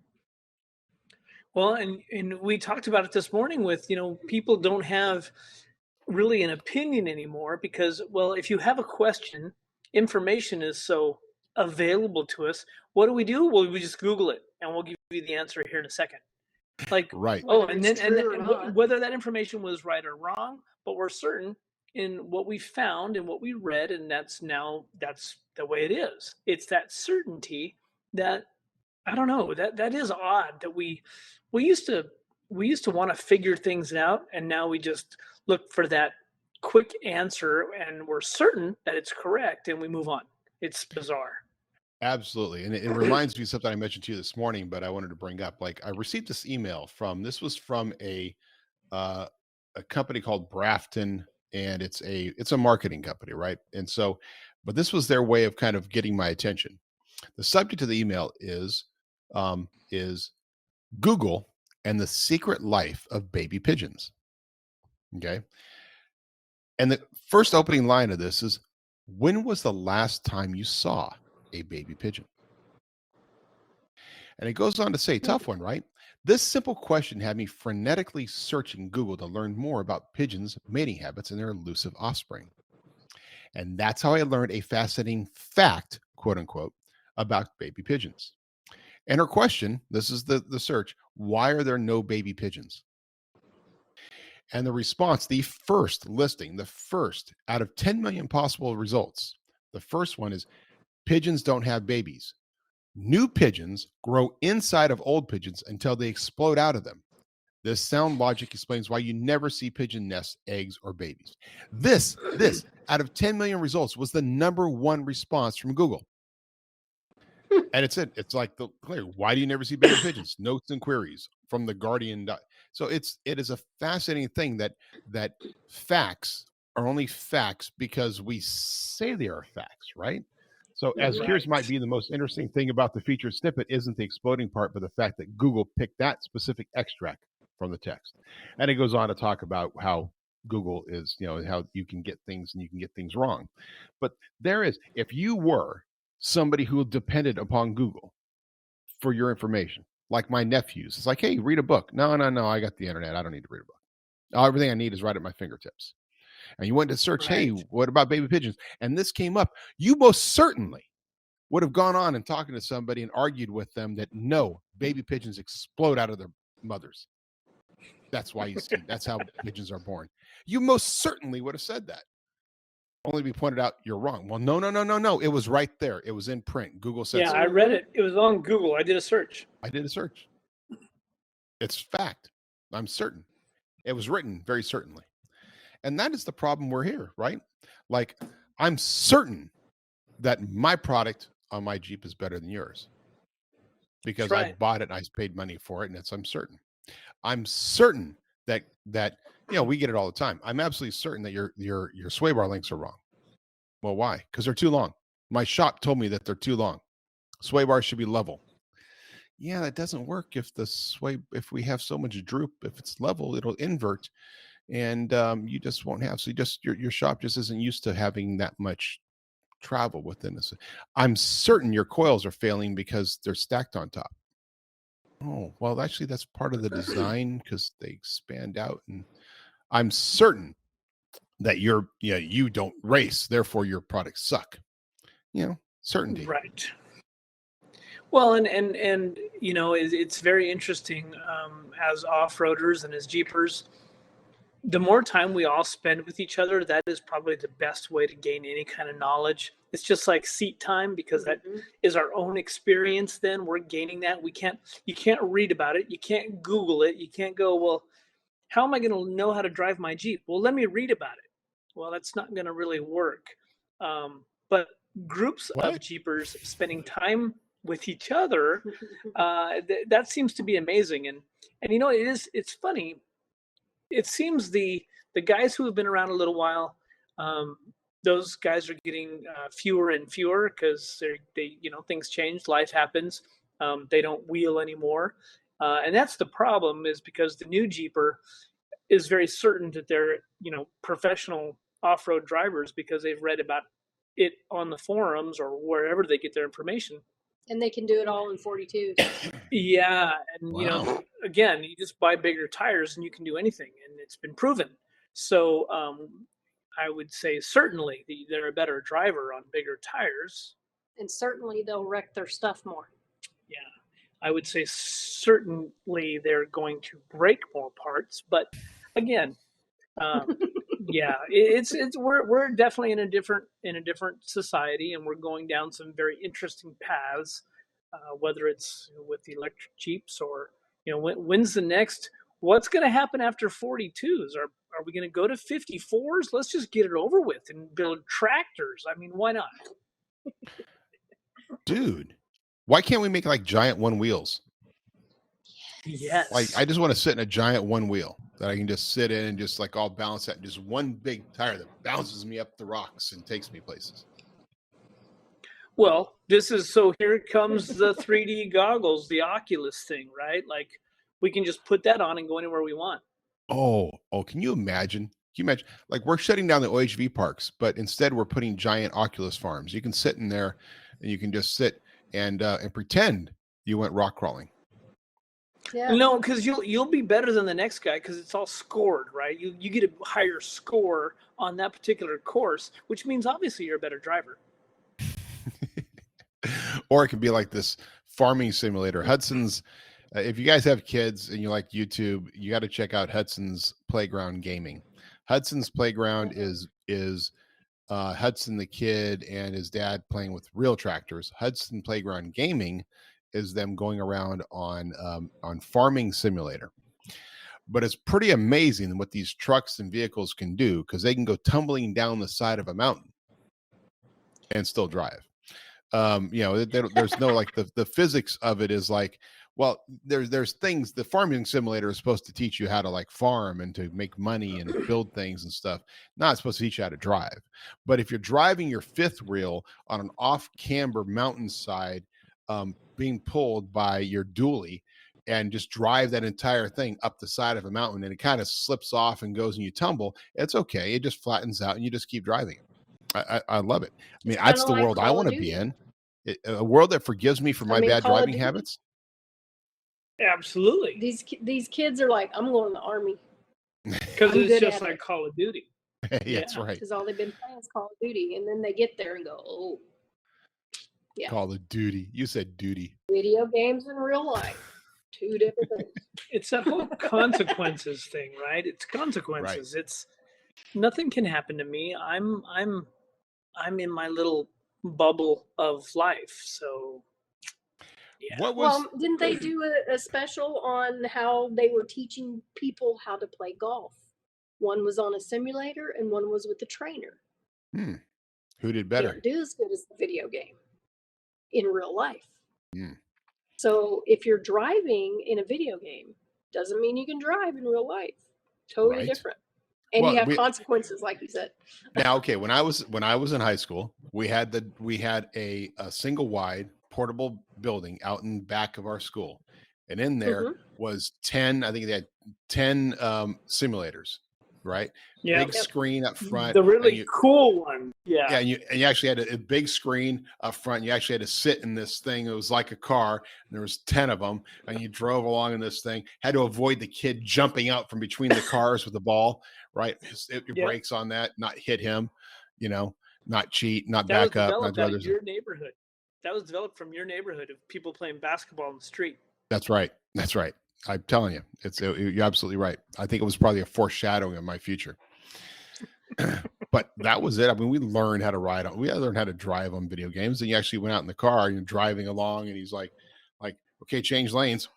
Well, and we talked about it this morning with, people don't have really an opinion anymore because, well, if you have a question, information is so available to us. What do? Well, we just Google it and we'll give you the answer here in a second. Like, right. Oh, and then whether that information was right or wrong, but we're certain in what we found and what we read, and that's the way it is. It's that certainty that, I don't know, that is odd that we used to want to figure things out, and now we just look for that quick answer and we're certain that it's correct and we move on. It's bizarre. Absolutely. And it reminds me of something I mentioned to you this morning, but I wanted to bring up. Like, I received this email from a company called Brafton, and it's a marketing company, right? And so, but this was their way of kind of getting my attention. The subject of the email is Google and the secret life of baby pigeons. Okay. And the first opening line of this is, when was the last time you saw a baby pigeon? And it goes on to say, tough one, right? This simple question had me frenetically searching Google to learn more about pigeons' mating habits and their elusive offspring. And that's how I learned a fascinating fact, quote unquote, about baby pigeons. And her question, this is the search, why are there no baby pigeons? And the response, the first out of 10 million possible results, the first one is, pigeons don't have babies. New pigeons grow inside of old pigeons until they explode out of them. This sound logic explains why you never see pigeon nests, eggs, or babies. This out of 10 million results was the number one response from Google. And it's like clear. Why do you never see baby pigeons? Notes and queries from the Guardian. So it is a fascinating thing that facts are only facts because we say they are facts, right? So here's might be the most interesting thing about the featured snippet isn't the exploding part, but the fact that Google picked that specific extract from the text. And it goes on to talk about how Google is, how you can get things and you can get things wrong. But if you were somebody who depended upon Google for your information, like my nephews, it's like, hey, read a book. No, I got the internet. I don't need to read a book. Everything I need is right at my fingertips. And you went to search, hey, what about baby pigeons? And this came up. You most certainly would have gone on and talking to somebody and argued with them that no, baby pigeons explode out of their mothers. That's why that's how pigeons are born. You most certainly would have said that. Only to be pointed out, you're wrong. Well, no. It was right there. It was in print. Google said so. I read it. It was on Google. I did a search. It's fact. I'm certain. It was written very certainly. And that is the problem we're here, right? Like, I'm certain that my product on my Jeep is better than yours because I bought it and I paid money for it, and I'm certain. I'm certain that we get it all the time. I'm absolutely certain that your sway bar links are wrong. Well, why? Because they're too long. My shop told me that they're too long. Sway bars should be level. Yeah, that doesn't work if we have so much droop. If it's level, it'll invert, and you just won't have. So your shop just isn't used to having that much travel within this. I'm certain your coils are failing because they're stacked on top. Oh, well, actually, that's part of the design because they expand out, and I'm certain that you don't race, therefore your products suck. Certainty. Right. Well, and it's very interesting as off-roaders and as Jeepers. The more time we all spend with each other, that is probably the best way to gain any kind of knowledge. It's just like seat time because that is our own experience. Then we're gaining that. You can't read about it. You can't Google it. You can't go, well, how am I going to know how to drive my Jeep? Well, let me read about it. Well, that's not going to really work. But groups of Jeepers spending time with each other, that seems to be amazing. And it's funny. It seems the guys who have been around a little while, those guys are getting fewer and fewer because they things change, life happens. They don't wheel anymore, and that's the problem. Is because the new Jeeper is very certain that they're professional off-road drivers because they've read about it on the forums or wherever they get their information. And they can do it all in 42s. Yeah, and again, you just buy bigger tires and you can do anything, and it's been proven. So I would say certainly they're a better driver on bigger tires. And certainly they'll wreck their stuff more. Yeah, I would say certainly they're going to break more parts, but again, yeah, we're definitely in a different society, and we're going down some very interesting paths. Whether it's with the electric Jeeps or when's the next? What's going to happen after 42s? Are we going to go to 54s? Let's just get it over with and build tractors. I mean, why not? Dude, why can't we make like giant one wheels? Yes. Like I just want to sit in a giant one wheel that I can just sit in and just like all balance that. Just one big tire that bounces me up the rocks and takes me places. Well, here comes the 3D goggles, the Oculus thing, right? Like we can just put that on and go anywhere we want. Oh, can you imagine? Like we're shutting down the OHV parks, but instead we're putting giant Oculus farms. You can sit in there and you can just sit and pretend you went rock crawling. Yeah. No, because you'll be better than the next guy because it's all scored, right? You get a higher score on that particular course, which means obviously you're a better driver. Or it can be like this farming simulator. Hudson's, if you guys have kids and you like YouTube, you got to check out Hudson's Playground Gaming. Hudson's Playground is Hudson the kid and his dad playing with real tractors. Hudson Playground Gaming is them going around on farming simulator. But it's pretty amazing what these trucks and vehicles can do because they can go tumbling down the side of a mountain and still drive. There's no like the physics of it is like, well, there's things the farming simulator is supposed to teach you how to like farm and to make money and build things and stuff. Not supposed to teach you how to drive. But if you're driving your fifth wheel on an off camber mountainside, being pulled by your dually and just drive that entire thing up the side of a mountain and it kind of slips off and goes and you tumble, it's okay. It just flattens out and you just keep driving it. I love it. I mean, that's the world I want to be in. A world that forgives me for my bad driving habits. Absolutely. These kids are like, I'm going to the Army. Because it's just like Call of Duty. Yeah, that's right. Because all they've been playing is Call of Duty. And then they get there and go, oh. Yeah. Call of Duty. You said duty. Video games in real life. Two different things. It's that whole consequences thing, right? It's consequences. Right. It's nothing can happen to me. I'm in my little bubble of life. So yeah. Well, didn't they do a special on how they were teaching people how to play golf? One was on a simulator and one was with the trainer. Who did better? Can't do as good as the video game in real life. Mm. So if you're driving in a video game, doesn't mean you can drive in real life. Totally different. And you have consequences, like you said. Now, okay, when I was in high school, we had a single wide portable building out in back of our school, and in there was 10. I think they had 10 simulators, right? Yeah. Big screen up front. The really cool one. Yeah. Yeah, and you actually had a big screen up front. You actually had to sit in this thing. It was like a car, and there was 10 of them, and you drove along in this thing. Had to avoid the kid jumping out from between the cars with the ball, right? Your brakes on that, not hit him, not cheat, not back up. Not do others. Your neighborhood. That was developed from your neighborhood of people playing basketball in the street. That's right. That's right. I'm telling you, you're absolutely right. I think it was probably a foreshadowing of my future. But that was it. I mean, we learned how to learn how to drive on video games. And you actually went out in the car and you're driving along, and he's like, okay, change lanes.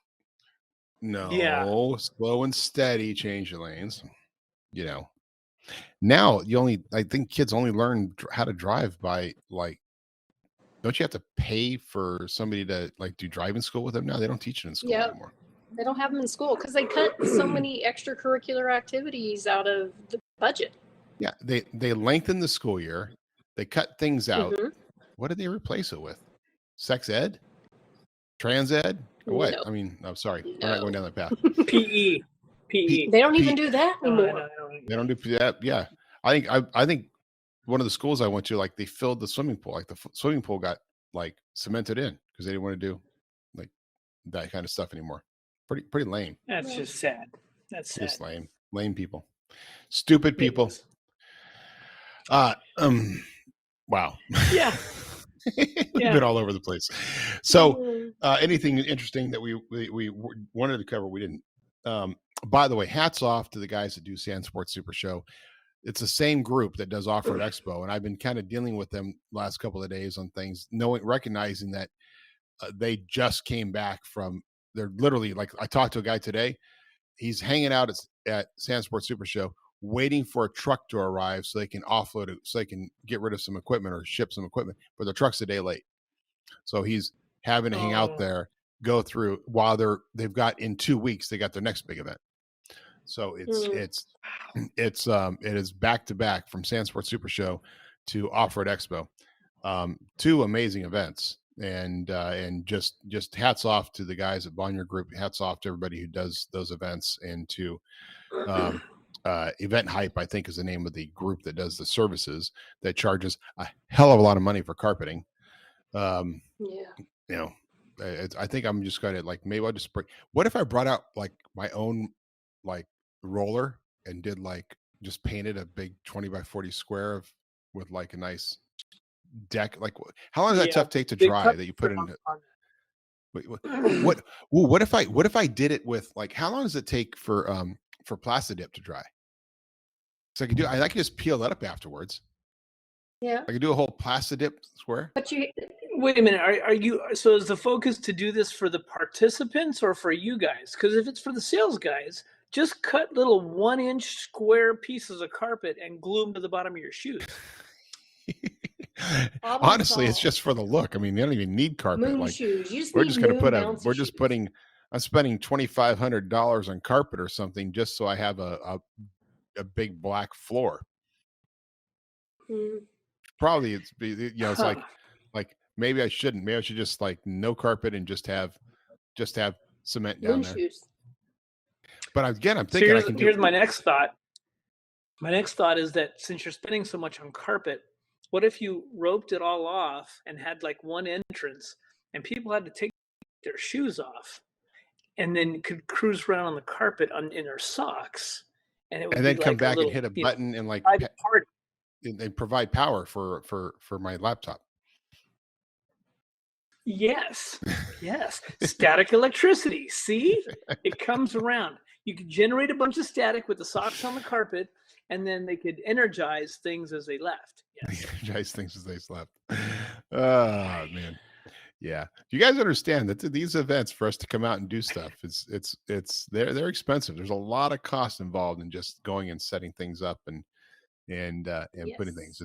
No, slow and steady, change your lanes. Now I think kids only learn how to drive by don't you have to pay for somebody to do driving school with them now? They don't teach it in school anymore. They don't have them in school because they cut so many extracurricular activities out of the budget. Yeah, they lengthen the school year. They cut things out. What did they replace it with? Sex ed? Trans ed? What? No. I mean, I'm sorry. No. We're not going down that path. PE. They don't even do that anymore. They don't do that. Yeah. I think one of the schools I went to, they filled the swimming pool. The swimming pool got cemented in because they didn't want to do that kind of stuff anymore. Pretty lame. That's just sad. That's sad. Just lame. Lame people. Stupid people. Wow. Yeah. Been all over the place. So anything interesting that we wanted to cover, we didn't. By the way, hats off to the guys that do Sand Sports Super Show. It's the same group that does Off Road Expo, and I've been kind of dealing with them last couple of days on things, recognizing that they just came back from. They're literally I talked to a guy today. He's hanging out at Sand Sports Super Show, waiting for a truck to arrive so they can offload it, so they can get rid of some equipment or ship some equipment, but the truck's a day late. So he's having to hang out there, go through while they've got in 2 weeks, they got their next big event. So it is back to back from Sand Sports Super Show to Off Road Expo. 2 amazing events, and just hats off to the guys at Bonnier Group. Hats off to everybody who does those events, and to Event Hype, I think, is the name of the group that does the services that charges a hell of a lot of money for carpeting. I think I'm just going to maybe I'll just break. What if I brought out my own roller and did just painted a big 20 by 40 square with a nice deck? How long does that stuff take to dry that you put it in? What if I did it with how long does it take for Plastidip to dry? So I could just peel that up afterwards. Yeah. I could do a whole Plastidip square. But wait a minute. Are you, so is the focus to do this for the participants or for you guys? Because if it's for the sales guys, just cut little 1-inch square pieces of carpet and glue them to the bottom of your shoes. Honestly, it's just for the look. I mean, they don't even need carpet. Moon shoes. I'm spending $2,500 on carpet or something just so I have a big black floor. Probably it's maybe I shouldn't. Maybe I should just no carpet and just have cement down there. Shoes. But again, I'm thinking here's my next thought. My next thought is that since you're spending so much on carpet, what if you roped it all off and had one entrance and people had to take their shoes off and then could cruise around on the carpet in their socks, and then come back and hit a button and party. And provide power for my laptop. Yes. Static electricity. See, it comes around. You could generate a bunch of static with the socks on the carpet, and then they could energize things as they left. Yes. Energize things as they slept. Oh man. Yeah. You guys understand that these events for us to come out and do stuff, they're expensive. There's a lot of cost involved in just going and setting things up and putting things.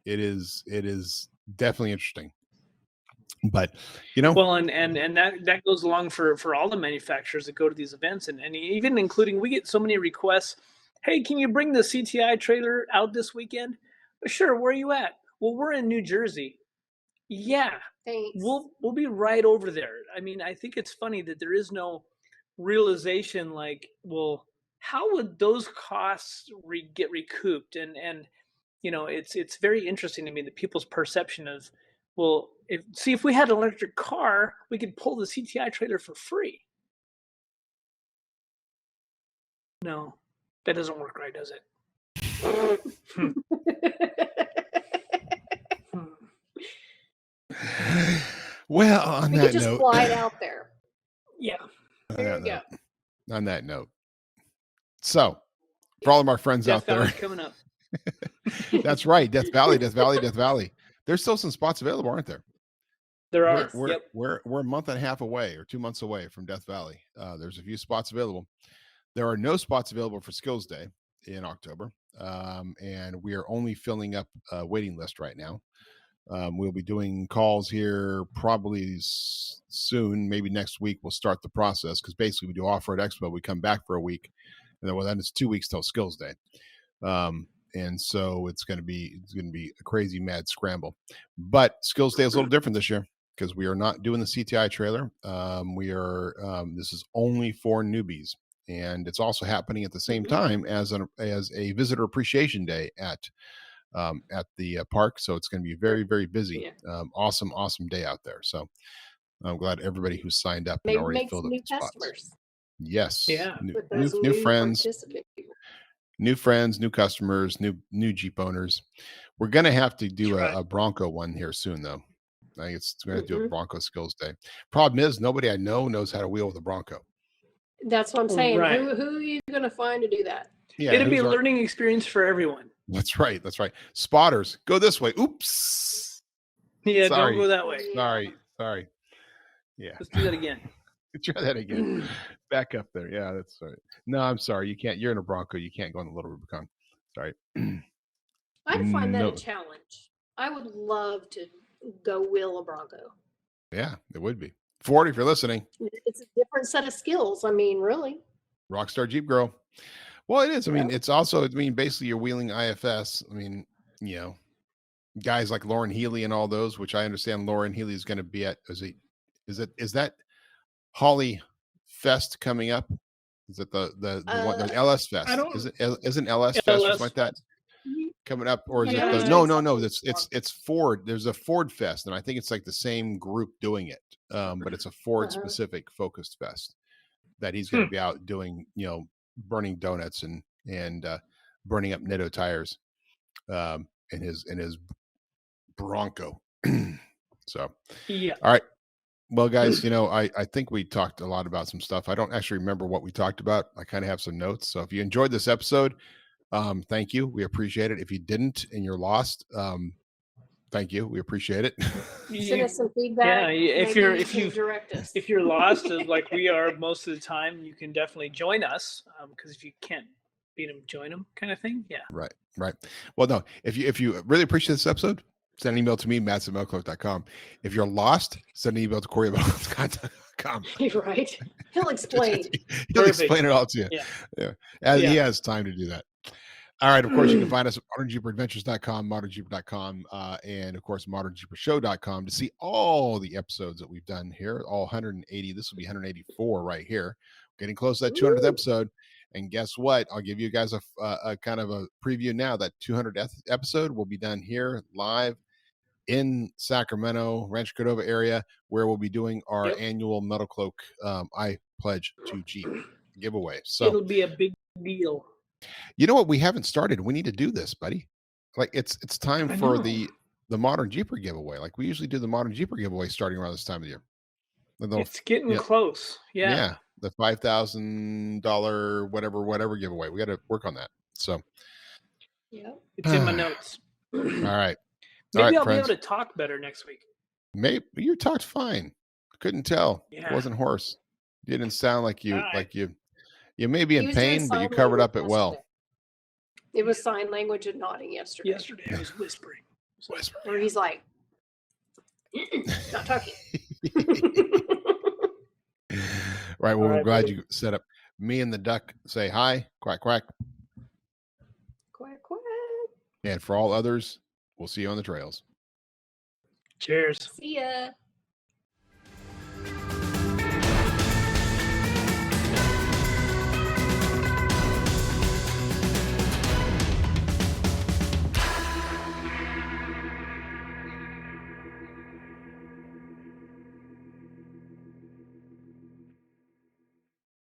It is definitely interesting. But well, and that goes along for all the manufacturers that go to these events, and even including, we get so many requests. Hey, can you bring the CTI trailer out this weekend? Sure. Where are you at? Well, we're in New Jersey. Yeah, Thanks. we'll be right over there. I mean, I think it's funny that there is no realization like, well, how would those costs get recouped? And it's very interesting to me that people's perception of, well, if we had an electric car, we could pull the CTI trailer for free. No, that doesn't work right, does it? Well, on that just note, fly it out there. Yeah. There you go. On that note, so for all of our friends Death out there, Valley's coming up. That's right, Death Valley. There's still some spots available, aren't there? There are. We're a month and a half away, or 2 months away from Death Valley. There's a few spots available. There are no spots available for Skills Day in October, and we are only filling up a waiting list right now. We'll be doing calls here probably soon, maybe next week. We'll start the process because basically we do Off Road Expo. We come back for a week, and then it's 2 weeks till Skills Day. And so it's going to be a crazy mad scramble. But Skills Day is a little different this year because we are not doing the CTI trailer. This is only for newbies, and it's also happening at the same time as a visitor appreciation day at the park. So it's going to be very, very busy. Yeah. Awesome day out there. So I'm glad everybody who signed up and Maybe already make filled some up new the spots. customers. Yes. Yeah. New friends. New friends, new customers, new Jeep owners. We're going to have to do a Bronco one here soon, though. I think it's going to do a Bronco Skills Day. Problem is, nobody I know knows how to wheel with a Bronco. That's what I'm saying. Right. Who are you going to find to do that? Yeah, it'll be a learning experience for everyone. That's right. Spotters, go this way. Oops. Yeah, don't go that way. Sorry. Yeah. Let's do that again. Try that again. Back up there. Yeah, that's right. No, I'm sorry. You can't. You're in a Bronco. You can't go on the Little Rubicon. Sorry. I'd find that a challenge. I would love to go wheel a Bronco. Yeah, it would be. Ford, if you're listening. It's a different set of skills. I mean, really. Rockstar Jeep Girl. Well, it is. I mean, it's also, basically you're wheeling IFS. I mean, guys like Lauren Healy and all those, which I understand Lauren Healy is going to be at. Is that Holly Fest coming up? Is it the one, the LS Fest? Isn't LS Fest or something like that coming up? Or is it no, it's Ford. There's a Ford Fest, and I think it's like the same group doing it. But it's a Ford specific focused fest that he's going to be out doing, burning donuts and burning up Nitto tires in his Bronco. So yeah. All right. Well, guys, I think we talked a lot about some stuff. I don't actually remember what we talked about. I kind of have some notes. So if you enjoyed this episode, thank you. We appreciate it. If you didn't and you're lost, thank you. We appreciate it. Send us some feedback. Yeah, direct us. If you're lost, like we are most of the time, you can definitely join us. Because if you can't beat them, join them, kind of thing. Yeah. Right. Well, no. If you really appreciate this episode, send an email to me, Matson@Metalcloak.com. If you're lost, send an email to Corey@Metalcloak.com. You're right. He'll explain. He'll explain it all to you. Yeah. He has time to do that. All right. Of course, you can find us at ModernJeeperAdventures.com, ModernJeeper.com, and of course, ModernJeeperShow.com to see all the episodes that we've done here, all 180. This will be 184 right here. Getting close to that 200th episode. And guess what? I'll give you guys a kind of a preview now. That 200th episode will be done here live in Sacramento, Rancho Cordova area, where we'll be doing our annual Metalcloak I Pledge to Jeep giveaway. So it'll be a big deal. You know what? We haven't started. We need to do this, buddy. Like it's time for the Modern Jeeper giveaway. Like we usually do the Modern Jeeper giveaway starting around this time of year. It's getting close. Yeah. The $5,000 whatever giveaway. We got to work on that. So it's in my notes. All right. Maybe I'll be able to talk better next week. Maybe you talked fine. Couldn't tell. Yeah. It wasn't hoarse. Didn't sound like you you may be He in was doing pain, but you sign covered up language it well. yesterday. It was sign language and nodding yesterday. Yesterday I was whispering. Where he's like, not talking. Right. Well, All we're right, glad buddy. you set up. Me and the duck say hi, quack, quack. Quack, quack. And for all others, we'll see you on the trails. Cheers. See ya.